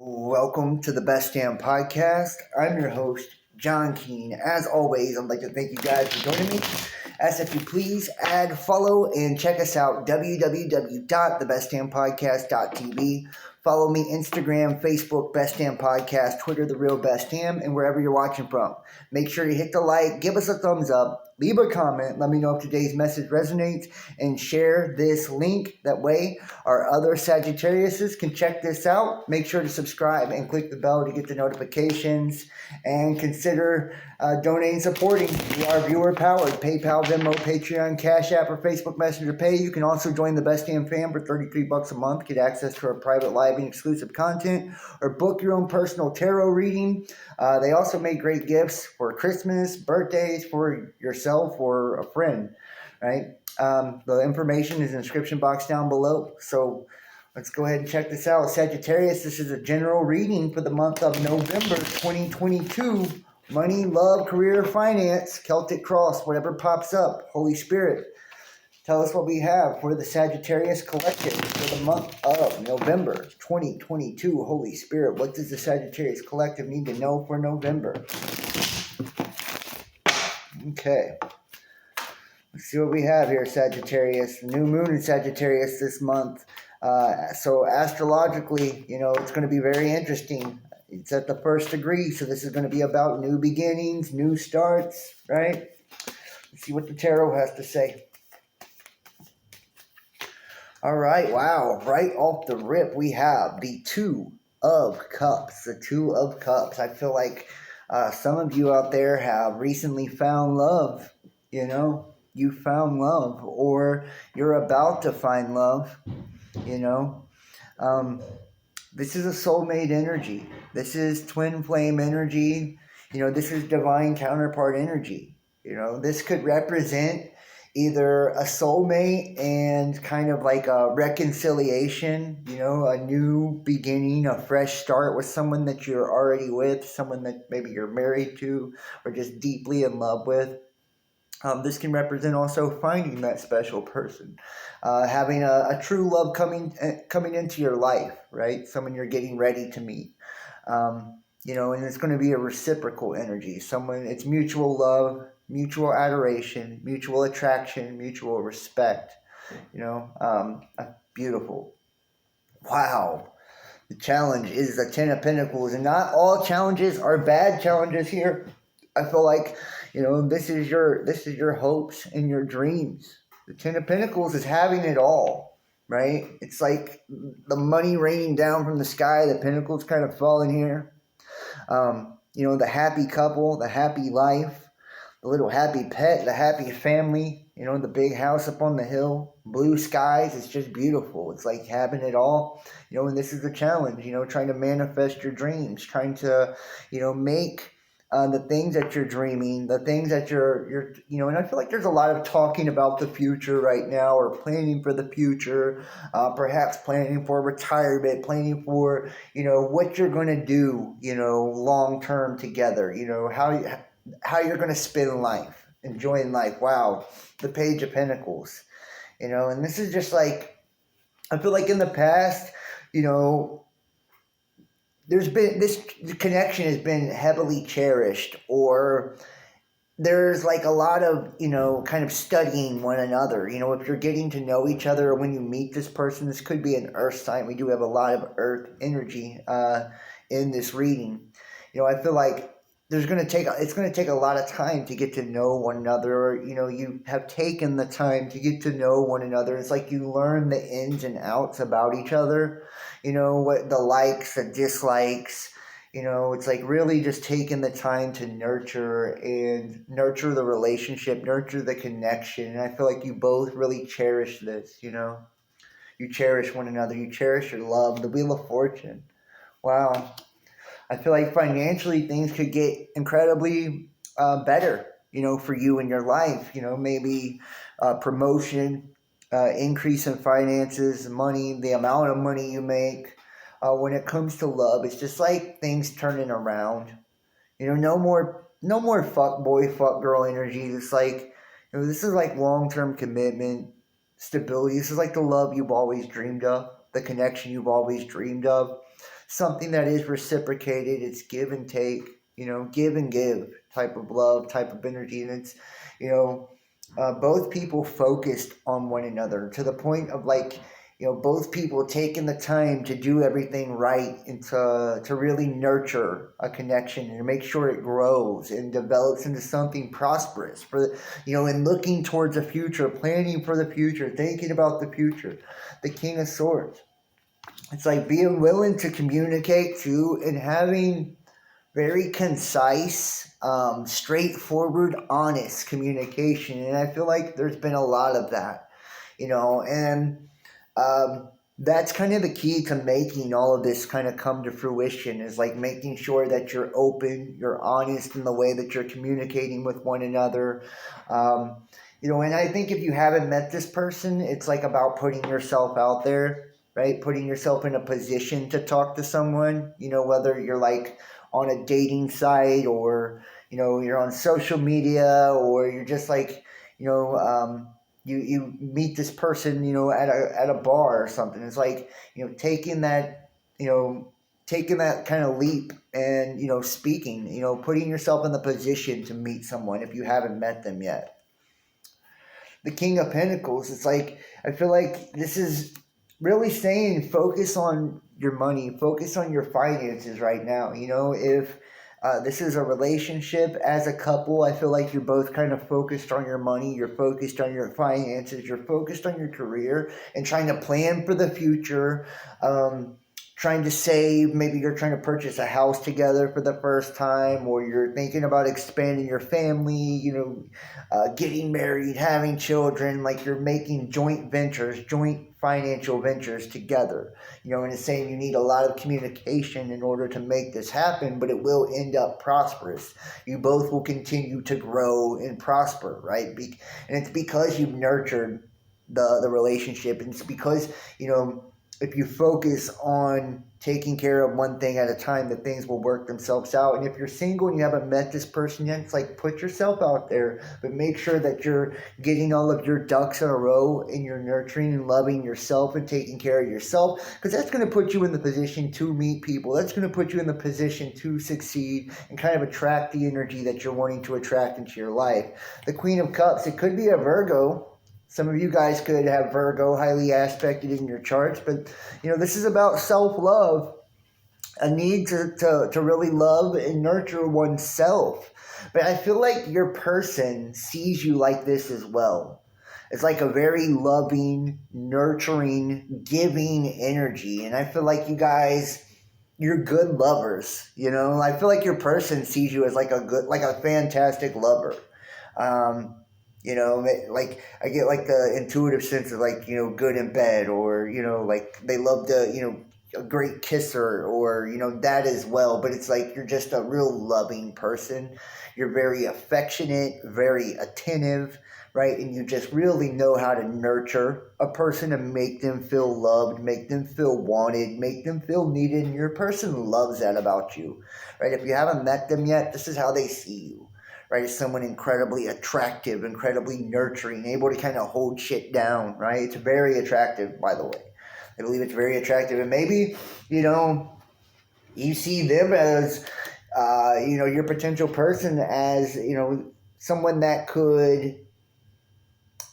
Welcome to the Best Damn Podcast. I'm your host, John Keene. As always, I'd like to thank you guys for joining me. Ask if you please add, follow, and check us out, www.thebestdampodcast.tv. Follow me Instagram, Facebook, Best Damn Podcast, Twitter, The Real Best Damn, and wherever you're watching from. Make sure you hit the like, give us a thumbs up, leave a comment, let me know if today's message resonates, and share this link. That way our other Sagittariuses can check this out. Make sure to subscribe and click the bell to get the notifications, and consider donating, supporting. We are viewer powered. PayPal, Venmo, Patreon, Cash App, or Facebook Messenger Pay. You can also join the Best Damn fam for $33 a month. Get access to our private live and exclusive content, or book your own personal tarot reading. They also make great gifts for Christmas, birthdays, for yourself or a friend, right? The information is in the description box down below. So let's go ahead and check this out. Sagittarius, this is a general reading for the month of November 2022. Money, love, career, finance, Celtic cross, whatever pops up. Holy Spirit, tell us what we have for the Sagittarius collective for the month of November 2022. Holy Spirit, what does the Sagittarius collective need to know for November? Okay. Let's see what we have here, Sagittarius. New moon in Sagittarius this month. So astrologically, it's going to be very interesting. It's at the first degree, so this is going to be about new beginnings, new starts, right? Let's see what the tarot has to say. All right, wow. Right off the rip, we have the Two of Cups. The Two of Cups. I feel like some of you out there have recently found love, You found love, or you're about to find love, This is a soulmate energy. This is twin flame energy. This is divine counterpart energy. This could represent either a soulmate and kind of like a reconciliation, a new beginning, a fresh start with someone that you're already with, someone that maybe you're married to or just deeply in love with. This can represent also finding that special person, having a true love coming into your life, right? Someone you're getting ready to meet, and it's going to be a reciprocal energy. It's mutual love, mutual adoration, mutual attraction, mutual respect. Beautiful. Wow. The challenge is the Ten of Pentacles, and not all challenges are bad challenges here. I feel like, this is your hopes and your dreams. The Ten of Pentacles is having it all, right? It's like the money raining down from the sky. The pentacles kind of falling here. The happy couple, the happy life, the little happy pet, the happy family, the big house up on the hill, blue skies. It's just beautiful. It's like having it all, and this is the challenge, trying to manifest your dreams, trying to, make the things that you're dreaming, the things that you're, and I feel like there's a lot of talking about the future right now, or planning for the future, perhaps planning for retirement, planning for, what you're going to do, long term together, how you're going to spend life, enjoying life. Wow. The Page of Pentacles, and this is just like, I feel like in the past, there's been this connection has been heavily cherished, or there's like a lot of, kind of studying one another. If you're getting to know each other, or when you meet this person, this could be an earth sign. We do have a lot of earth energy in this reading. I feel like it's going to take a lot of time to get to know one another, or, you have taken the time to get to know one another. It's like you learn the ins and outs about each other, what the likes, the dislikes, it's like really just taking the time to nurture the relationship, nurture the connection. And I feel like you both really cherish this, you cherish one another, you cherish your love, the Wheel of Fortune. Wow. I feel like financially things could get incredibly better, for you in your life. Maybe promotion, increase in finances, money, the amount of money you make. When it comes to love, it's just like things turning around. No more fuck boy, fuck girl energy. It's like, this is like long-term commitment, stability. This is like the love you've always dreamed of, the connection you've always dreamed of. something that is reciprocated. It's give and take, give and give type of love, type of energy. And it's, you know, both people focused on one another to the point of like, both people taking the time to do everything right and to really nurture a connection and to make sure it grows and develops into something prosperous for, and looking towards the future, planning for the future, thinking about the future. The King of Swords. It's like being willing to communicate too and having very concise, straightforward, honest communication. And I feel like there's been a lot of that, and that's kind of the key to making all of this kind of come to fruition is like making sure that you're open, you're honest in the way that you're communicating with one another. And I think if you haven't met this person, it's like about putting yourself out there, right? Putting yourself in a position to talk to someone, whether you're like on a dating site or, you're on social media or you're just like, you meet this person, at a bar or something. It's like, taking that, taking that kind of leap and, speaking, putting yourself in the position to meet someone if you haven't met them yet. The King of Pentacles, it's like, I feel like this is really saying focus on your money, focus on your finances right now. If this is a relationship as a couple, I feel like you're both kind of focused on your money, you're focused on your finances, you're focused on your career and trying to plan for the future. Trying to save, maybe you're trying to purchase a house together for the first time, or you're thinking about expanding your family, getting married, having children, like you're making joint ventures, joint financial ventures together, and it's saying you need a lot of communication in order to make this happen, but it will end up prosperous. You both will continue to grow and prosper, right? And it's because you've nurtured the relationship, and it's because, if you focus on taking care of one thing at a time, the things will work themselves out. And if you're single and you haven't met this person yet, it's like put yourself out there, but make sure that you're getting all of your ducks in a row and you're nurturing and loving yourself and taking care of yourself, because that's going to put you in the position to meet people. That's going to put you in the position to succeed and kind of attract the energy that you're wanting to attract into your life. The Queen of Cups, it could be a Virgo. Some of you guys could have Virgo highly aspected in your charts, but, this is about self-love, a need to really love and nurture oneself. But I feel like your person sees you like this as well. It's like a very loving, nurturing, giving energy. And I feel like you guys, you're good lovers, I feel like your person sees you as like a fantastic lover. Like I get like the intuitive sense of like, good in bed, or, like they love to, a great kisser, or, that as well. But it's like you're just a real loving person. You're very affectionate, very attentive, right? And you just really know how to nurture a person and make them feel loved, make them feel wanted, make them feel needed. And your person loves that about you, right? If you haven't met them yet, this is how they see you. Right, as someone incredibly attractive, incredibly nurturing, able to kind of hold shit down, right? It's very attractive, by the way. I believe it's very attractive. And maybe, you see them as, your potential person as, someone that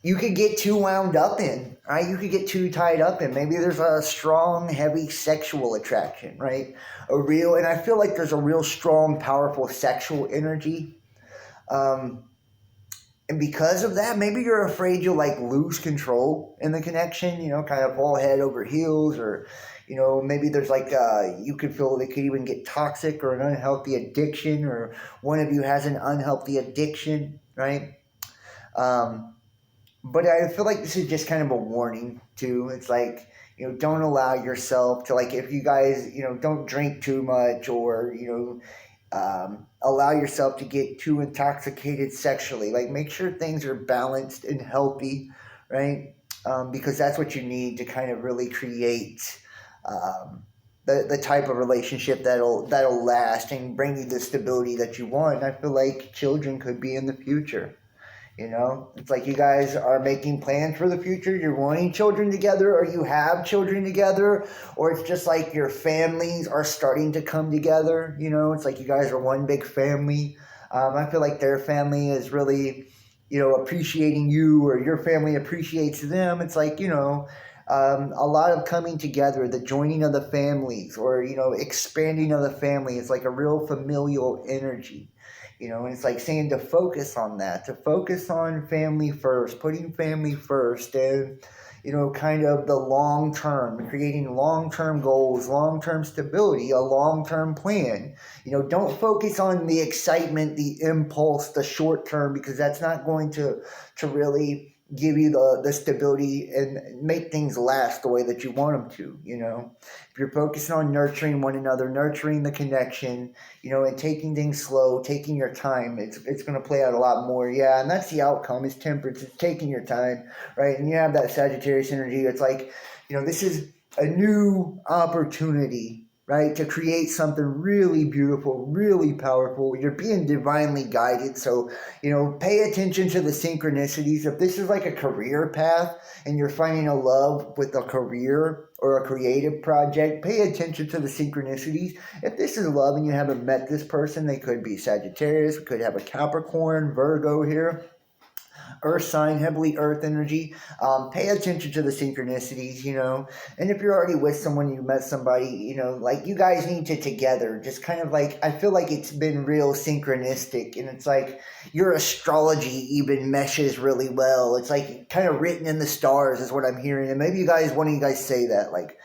you could get too wound up in, right? You could get too tied up in. Maybe there's a strong, heavy sexual attraction, right? And I feel like there's a real strong, powerful sexual energy. And because of that, maybe you're afraid you'll like lose control in the connection, kind of fall head over heels, or, maybe there's like, you could feel they could even get toxic or an unhealthy addiction, or one of you has an unhealthy addiction, right? But I feel like this is just kind of a warning too. It's like, don't allow yourself to, like, if you guys, don't drink too much, or, allow yourself to get too intoxicated sexually. Like, make sure things are balanced and healthy, right? Because that's what you need to kind of really create the type of relationship that'll last and bring you the stability that you want. And I feel like children could be in the future. You know, it's like you guys are making plans for the future. You're wanting children together, or you have children together, or it's just like your families are starting to come together. You know, it's like you guys are one big family. I feel like their family is really, appreciating you, or your family appreciates them. It's like, a lot of coming together, the joining of the families, or, expanding of the family. It's like a real familial energy. And it's like saying to focus on that, to focus on family first, putting family first, and, kind of the long term, creating long term goals, long term stability, a long term plan. Don't focus on the excitement, the impulse, the short term, because that's not going to really give you the stability and make things last the way that you want them to. If you're focusing on nurturing one another, nurturing the connection, and taking things slow, taking your time, it's going to play out a lot more. Yeah, and that's the outcome, is temperance. It's taking your time, right? And you have that Sagittarius energy. It's like, this is a new opportunity, right, to create something really beautiful, really powerful. You're being divinely guided. So, pay attention to the synchronicities. If this is like a career path and you're finding a love with a career or a creative project, pay attention to the synchronicities. If this is love and you haven't met this person, they could be Sagittarius, we could have a Capricorn, Virgo here. Earth sign, heavily earth energy. Pay attention to the synchronicities, And if you're already with someone, you met somebody, like you guys need to together. Just kind of like, I feel like it's been real synchronistic. And it's like your astrology even meshes really well. It's like kind of written in the stars is what I'm hearing. And maybe one of you guys say that, like,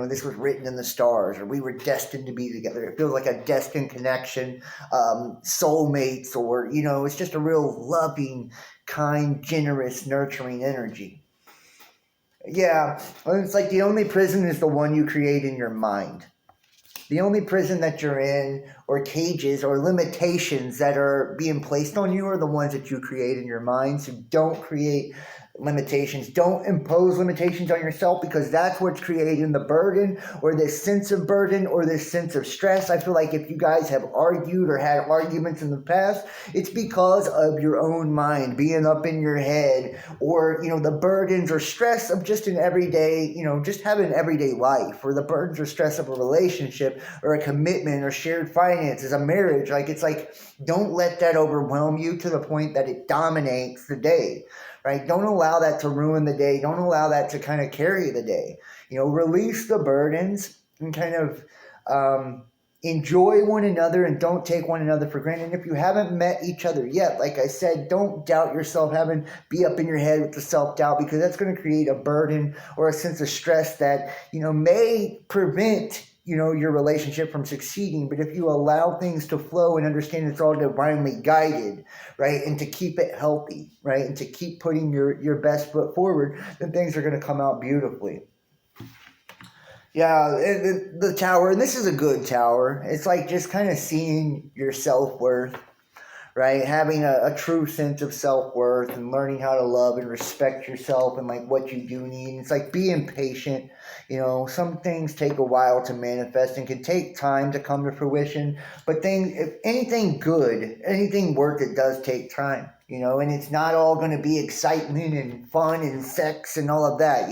this was written in the stars, or we were destined to be together. It feels like a destined connection, soulmates, or, it's just a real loving, kind, generous, nurturing energy. Yeah, it's like the only prison is the one you create in your mind. The only prison that you're in, or cages, or limitations that are being placed on you, are the ones that you create in your mind. So don't create limitations. Don't impose limitations on yourself, because that's what's creating the burden, or this sense of burden, or this sense of stress. I feel like if you guys have argued or had arguments in the past, it's because of your own mind being up in your head, or, the burdens or stress of just an everyday, just having an everyday life, or the burdens or stress of a relationship, or a commitment, or shared finances, a marriage. Like, it's like, don't let that overwhelm you to the point that it dominates the day. Right? Don't allow that to ruin the day. Don't allow that to kind of carry the day. Release the burdens and kind of enjoy one another, and don't take one another for granted. And if you haven't met each other yet, like I said, don't doubt yourself, be up in your head with the self-doubt, because that's going to create a burden or a sense of stress that, may prevent your relationship from succeeding. But if you allow things to flow and understand it's all divinely guided, right, and to keep it healthy, right, and to keep putting your best foot forward, then things are going to come out beautifully. Yeah, the tower, and this is a good tower. It's like just kind of seeing your self-worth, right? Having a true sense of self-worth, and learning how to love and respect yourself, and like what you do need. It's like being patient. Some things take a while to manifest and can take time to come to fruition. But if anything good, anything work, it does take time. And it's not all going to be excitement and fun and sex and all of that.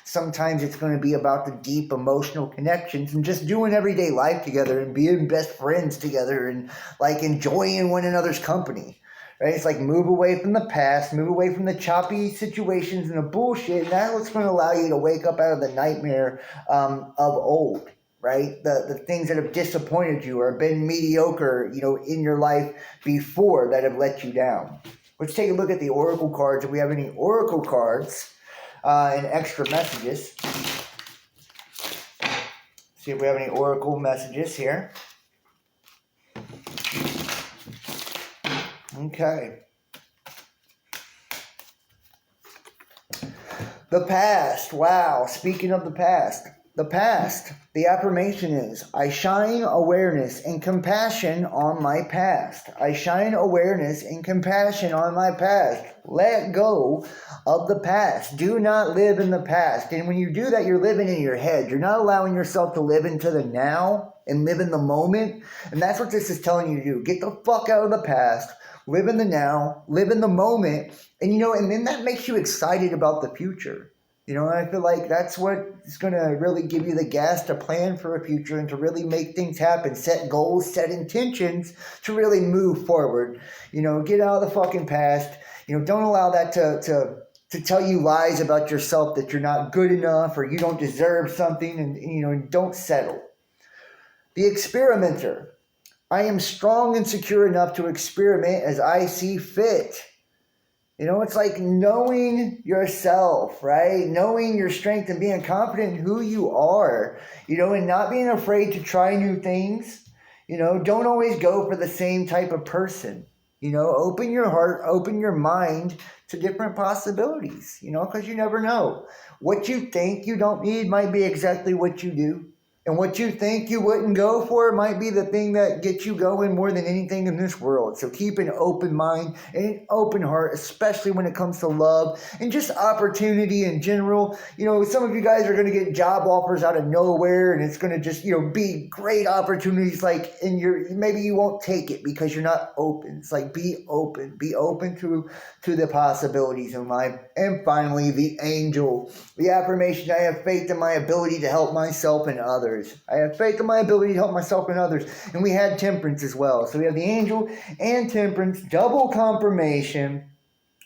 Sometimes it's going to be about the deep emotional connections and just doing everyday life together and being best friends together and like enjoying one another's company. Right? It's like move away from the past, move away from the choppy situations and the bullshit. And that's what's going to allow you to wake up out of the nightmare of old. Right? The things that have disappointed you or been mediocre, in your life before, that have let you down. Let's take a look at the oracle cards. If we have any oracle cards and extra messages. See if we have any oracle messages here. Okay. The past. Wow. Speaking of the past. The past. The affirmation is, I shine awareness and compassion on my past. I shine awareness and compassion on my past. Let go of the past. Do not live in the past. And when you do that, you're living in your head. You're not allowing yourself to live into the now and live in the moment. And that's what this is telling you to do. Get the fuck out of the past. live in the now, live in the moment, and and then that makes you excited about the future. And I feel like that's what is going to really give you the gas to plan for a future and to really make things happen, set goals, set intentions to really move forward. Get out of the fucking past. Don't allow that to tell you lies about yourself that you're not good enough or you don't deserve something, and don't settle. The experimenter. I am strong and secure enough to experiment as I see fit. It's like knowing yourself, right? Knowing your strength and being confident in who you are, and not being afraid to try new things. Don't always go for the same type of person. Open your heart, open your mind to different possibilities, because you never know. What you think you don't need might be exactly what you do. And what you think you wouldn't go for might be the thing that gets you going more than anything in this world. So keep an open mind and an open heart, especially when it comes to love and just opportunity in general. Some of you guys are going to get job offers out of nowhere, and it's going to just, be great opportunities. And maybe you won't take it because you're not open. It's like be open to the possibilities in life. And finally, the angel, the affirmation. I have faith in my ability to help myself and others. I have faith in my ability to help myself and others. And we had temperance as well. So we have the angel and temperance, double confirmation,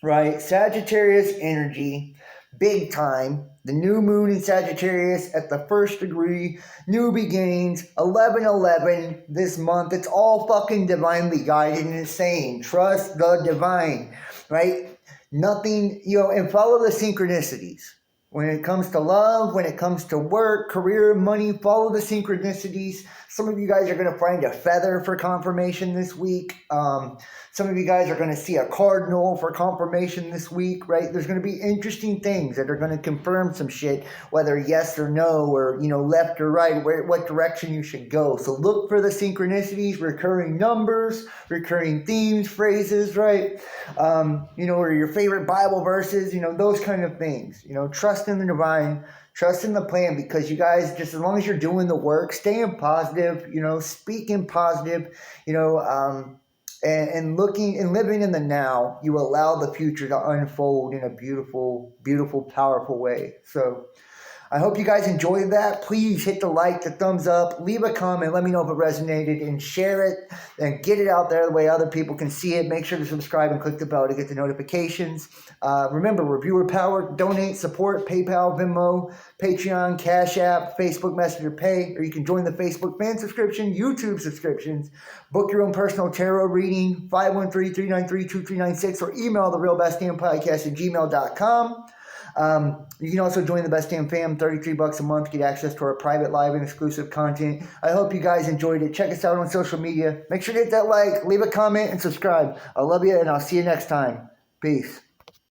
right? Sagittarius energy, big time. The new moon in Sagittarius at the 1st degree, new beginnings, 11/11 this month. It's all fucking divinely guided and insane. Trust the divine, right? Nothing, and follow the synchronicities. When it comes to love, when it comes to work, career, money, follow the synchronicities. Some of you guys are going to find a feather for confirmation this week. Some of you guys are going to see a cardinal for confirmation this week, right? There's going to be interesting things that are going to confirm some shit, whether yes or no, or, left or right, what direction you should go. So look for the synchronicities, recurring numbers, recurring themes, phrases, right? Or your favorite Bible verses, those kind of things. Trust in the divine. Trust in the plan, because you guys, just as long as you're doing the work, staying positive, speaking positive, and looking and living in the now, you allow the future to unfold in a beautiful, beautiful, powerful way. So I hope you guys enjoyed that. Please hit the like, the thumbs up, leave a comment, let me know if it resonated, and share it and get it out there the way other people can see it. Make sure to subscribe and click the bell to get the notifications. Remember, reviewer power, donate, support, PayPal, Venmo, Patreon, Cash App, Facebook Messenger Pay, or you can join the Facebook fan subscription, YouTube subscriptions, book your own personal tarot reading, 513-393-2396, or email therealbestdampodcast@gmail.com. You can also join the Best Damn Fam, $33 a month, get access to our private live and exclusive content. I hope you guys enjoyed it. Check us out on social media. Make sure to hit that like, leave a comment, and subscribe. I love you, and I'll see you next time. Peace.